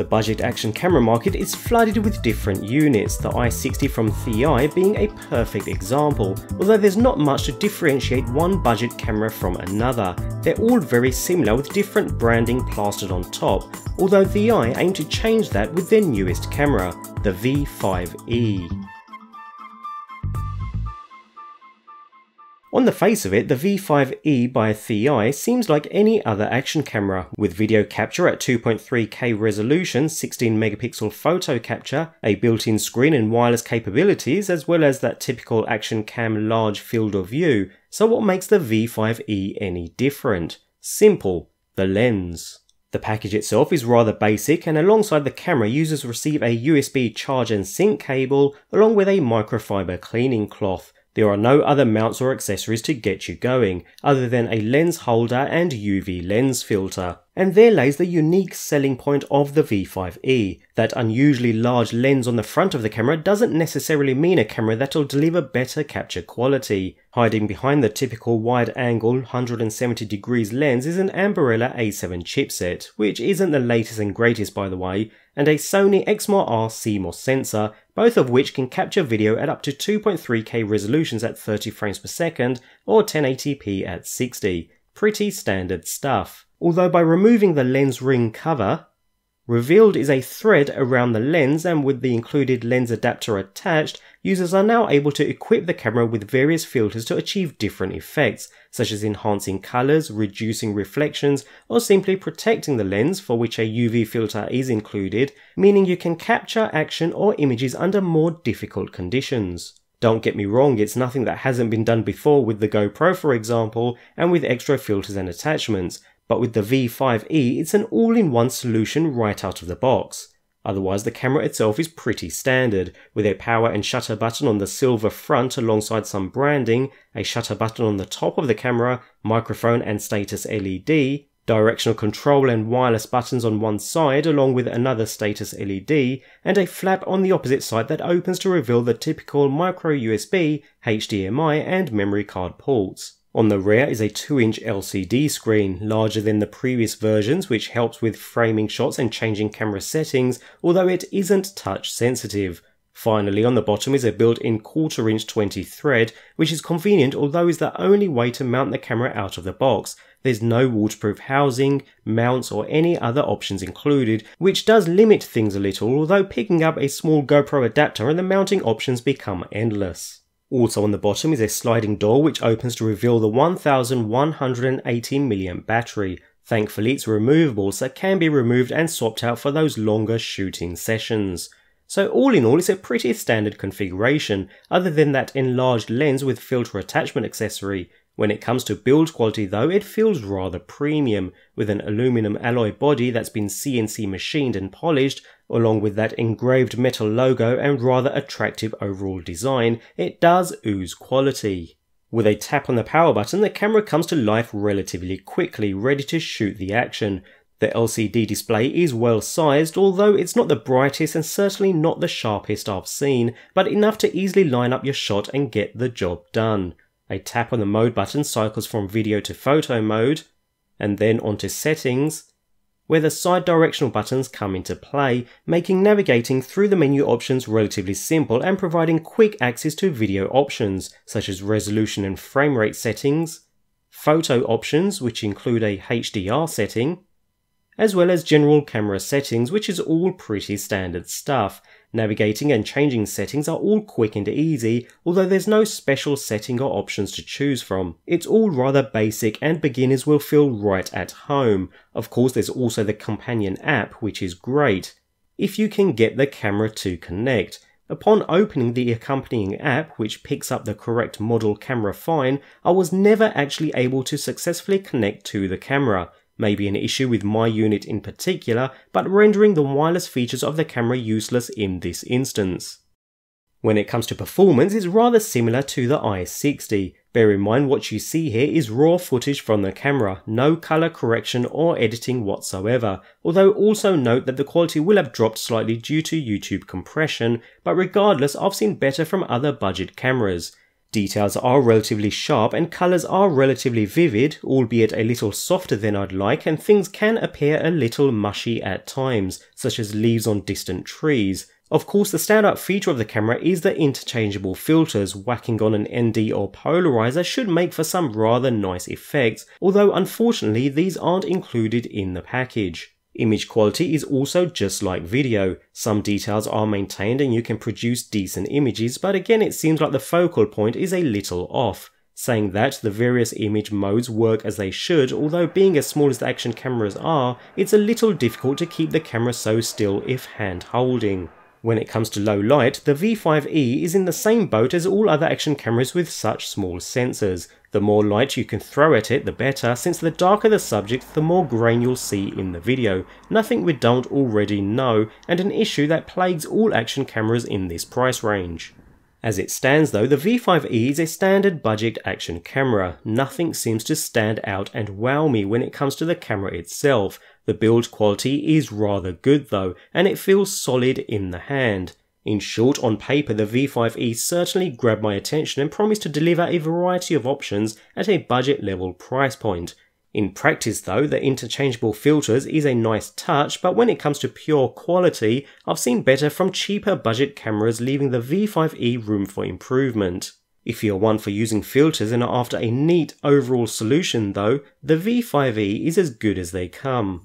The budget action camera market is flooded with different units, the i60 from ThiEYE being a perfect example, although there's not much to differentiate one budget camera from another. They're all very similar with different branding plastered on top, although ThiEYE aim to change that with their newest camera, the V5e. On the face of it, the V5e by ThiEYE seems like any other action camera, with video capture at 2.3K resolution, 16 megapixel photo capture, a built-in screen and wireless capabilities, as well as that typical action cam large field of view. So what makes the V5e any different? Simple, the lens. The package itself is rather basic, and alongside the camera, users receive a USB charge and sync cable along with a microfiber cleaning cloth. There are no other mounts or accessories to get you going, other than a lens holder and UV lens filter. And there lays the unique selling point of the V5e. That unusually large lens on the front of the camera doesn't necessarily mean a camera that'll deliver better capture quality. Hiding behind the typical wide-angle 170 degrees lens is an Ambarella A7 chipset, which isn't the latest and greatest by the way, and a Sony Exmor-R CMOS sensor, both of which can capture video at up to 2.3K resolutions at 30 frames per second or 1080p at 60. Pretty standard stuff. Although by removing the lens ring cover, revealed is a thread around the lens, and with the included lens adapter attached, users are now able to equip the camera with various filters to achieve different effects, such as enhancing colours, reducing reflections, or simply protecting the lens, for which a UV filter is included, meaning you can capture action or images under more difficult conditions. Don't get me wrong, it's nothing that hasn't been done before with the GoPro for example, and with extra filters and attachments. But with the V5e, it's an all-in-one solution right out of the box. Otherwise, the camera itself is pretty standard, with a power and shutter button on the silver front alongside some branding, a shutter button on the top of the camera, microphone and status LED, directional control and wireless buttons on one side along with another status LED, and a flap on the opposite side that opens to reveal the typical micro USB, HDMI and memory card ports. On the rear is a 2-inch LCD screen, larger than the previous versions, which helps with framing shots and changing camera settings, although it isn't touch sensitive. Finally, on the bottom is a built-in 1/4 inch 20 thread, which is convenient although is the only way to mount the camera out of the box. There's no waterproof housing, mounts or any other options included, which does limit things a little, although picking up a small GoPro adapter and the mounting options become endless. Also on the bottom is a sliding door which opens to reveal the 1180 mAh battery. Thankfully it's removable, so it can be removed and swapped out for those longer shooting sessions. So all in all, it's a pretty standard configuration, other than that enlarged lens with filter attachment accessory. When it comes to build quality though, it feels rather premium, with an aluminum alloy body that's been CNC machined and polished, along with that engraved metal logo and rather attractive overall design. It does ooze quality. With a tap on the power button, the camera comes to life relatively quickly, ready to shoot the action. The LCD display is well sized, although it's not the brightest and certainly not the sharpest I've seen, but enough to easily line up your shot and get the job done. A tap on the mode button cycles from video to photo mode, and then onto settings, where the side directional buttons come into play, making navigating through the menu options relatively simple and providing quick access to video options, such as resolution and frame rate settings, photo options which include a HDR setting, as well as general camera settings, which is all pretty standard stuff. Navigating and changing settings are all quick and easy, although there's no special setting or options to choose from. It's all rather basic and beginners will feel right at home. Of course, there's also the companion app, which is great, if you can get the camera to connect. Upon opening the accompanying app, which picks up the correct model camera fine, I was never actually able to successfully connect to the camera. Maybe an issue with my unit in particular, but rendering the wireless features of the camera useless in this instance. When it comes to performance, it's rather similar to the i60. Bear in mind what you see here is raw footage from the camera, no colour correction or editing whatsoever, although also note that the quality will have dropped slightly due to YouTube compression, but regardless I've seen better from other budget cameras. Details are relatively sharp and colours are relatively vivid, albeit a little softer than I'd like, and things can appear a little mushy at times, such as leaves on distant trees. Of course, the standout feature of the camera is the interchangeable filters. Whacking on an ND or polarizer should make for some rather nice effects, although unfortunately these aren't included in the package. Image quality is also just like video. Some details are maintained and you can produce decent images, but again it seems like the focal point is a little off. Saying that, the various image modes work as they should, although being as small as the action cameras are, it's a little difficult to keep the camera so still if hand holding. When it comes to low light, the V5e is in the same boat as all other action cameras with such small sensors. The more light you can throw at it, the better, since the darker the subject, the more grain you'll see in the video. Nothing we don't already know, and an issue that plagues all action cameras in this price range. As it stands though, the V5e is a standard budget action camera. Nothing seems to stand out and wow me when it comes to the camera itself. The build quality is rather good though, and it feels solid in the hand. In short, on paper the V5e certainly grabbed my attention and promised to deliver a variety of options at a budget level price point. In practice though, the interchangeable filters is a nice touch, but when it comes to pure quality, I've seen better from cheaper budget cameras, leaving the V5e room for improvement. If you're one for using filters and are after a neat overall solution though, the V5e is as good as they come.